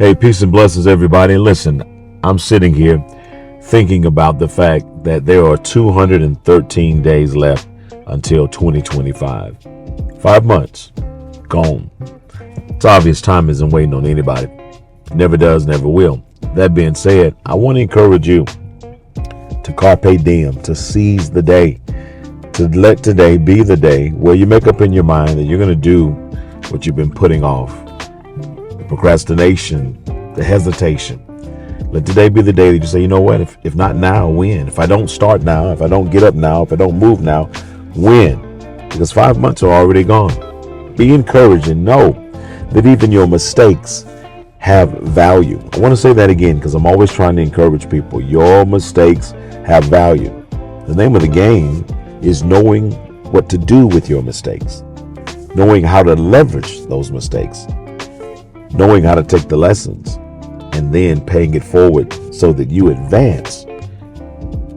Hey, peace and blessings, everybody. Listen, I'm sitting here thinking about the fact that there are 213 days left until 2025. 5 months gone. It's obvious time isn't waiting on anybody. Never does, never will. That being said, I want to encourage you to carpe diem, to seize the day, to let today be the day where you make up in your mind that you're going to do what you've been putting off. The procrastination, the hesitation. Let today be the day that you say, you know what, if not now, when? If I don't start now, if I don't get up now, if I don't move now, when? Because 5 months are already gone. Be encouraged and know that even your mistakes have value. I want to say that again because I'm always trying to encourage people. Your mistakes have value. The name of the game is knowing what to do with your mistakes, knowing how to leverage those mistakes, knowing how to take the lessons and then paying it forward so that you advance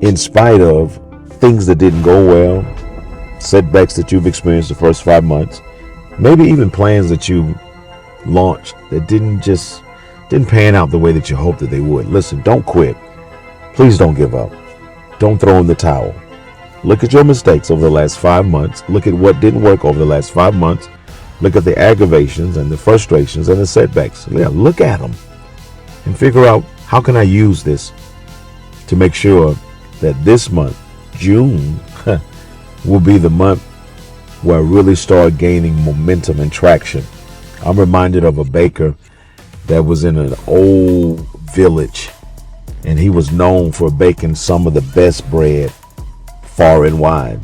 in spite of things that didn't go well, setbacks that you've experienced the first 5 months, maybe even plans that you launched that didn't pan out the way that you hoped that they would. Listen, don't quit. Please don't give up. Don't throw in the towel. Look at your mistakes over the last 5 months. Look at what didn't work over the last 5 months. Look at the aggravations and the frustrations and the setbacks. Yeah, look at them and figure out, how can I use this to make sure that this month, June, will be the month where I really start gaining momentum and traction. I'm reminded of a baker that was in an old village, and he was known for baking some of the best bread far and wide.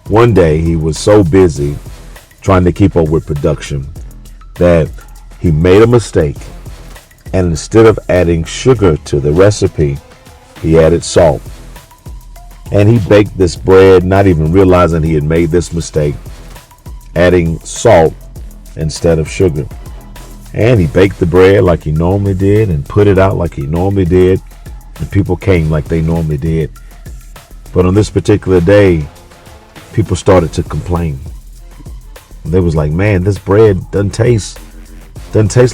One day he was so busy trying to keep up with production that he made a mistake, and instead of adding sugar to the recipe, he added salt. And he baked this bread not even realizing he had made this mistake, adding salt instead of sugar. And he baked the bread like he normally did and put it out like he normally did, and people came like they normally did. But on this particular day, people started to complain. They was like, man, this bread doesn't taste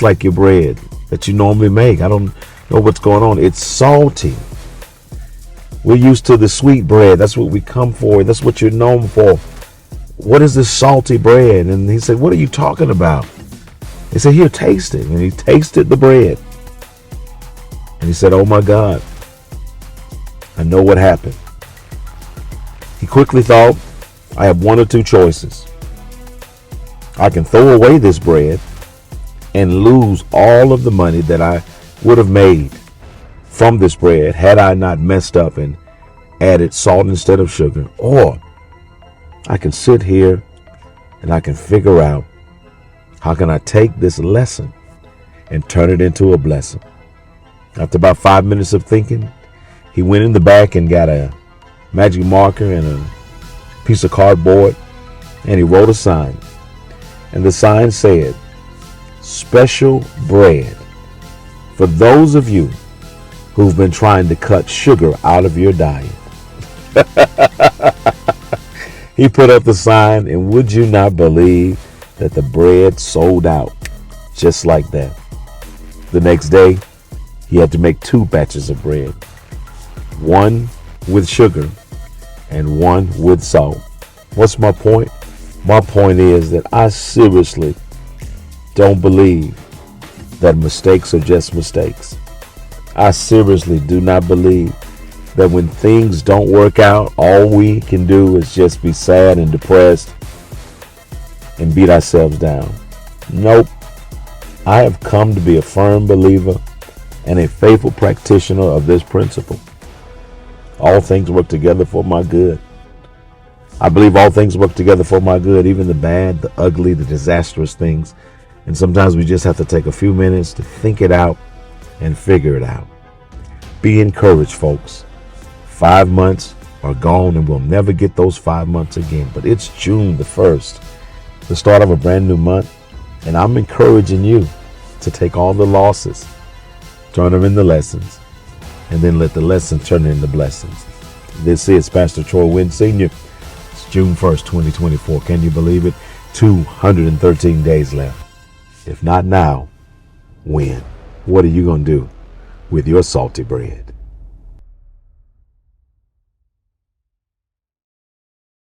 like your bread that you normally make. I don't know what's going on. It's salty. We're used to the sweet bread. That's what we come for. That's what you're known for. What is this salty bread? And he said, what are you talking about? He said, here, taste it. And he tasted the bread. And he said, oh my God, I know what happened. He quickly thought, I have one or two choices. I can throw away this bread and lose all of the money that I would have made from this bread had I not messed up and added salt instead of sugar. Or I can sit here and I can figure out, how can I take this lesson and turn it into a blessing? After about 5 minutes of thinking, he went in the back and got a magic marker and a piece of cardboard, and he wrote a sign. And the sign said, special bread for those of you who've been trying to cut sugar out of your diet. He put up the sign, and would you not believe that the bread sold out just like that? The next day, he had to make 2 batches of bread, one with sugar and one with salt. What's my point? My point is that I seriously don't believe that mistakes are just mistakes. I seriously do not believe that when things don't work out, all we can do is just be sad and depressed and beat ourselves down. Nope. I have come to be a firm believer and a faithful practitioner of this principle. All things work together for my good. I believe all things work together for my good, even the bad, the ugly, the disastrous things. And sometimes we just have to take a few minutes to think it out and figure it out. Be encouraged, folks. 5 months are gone, and we'll never get those 5 months again. But it's June the 1st, the start of a brand new month. And I'm encouraging you to take all the losses, turn them into lessons, and then let the lessons turn into blessings. This is Pastor Troy Wynn Sr. It's June 1st, 2024. Can you believe it? 213 days left. If not now, when? What are you going to do with your salty bread?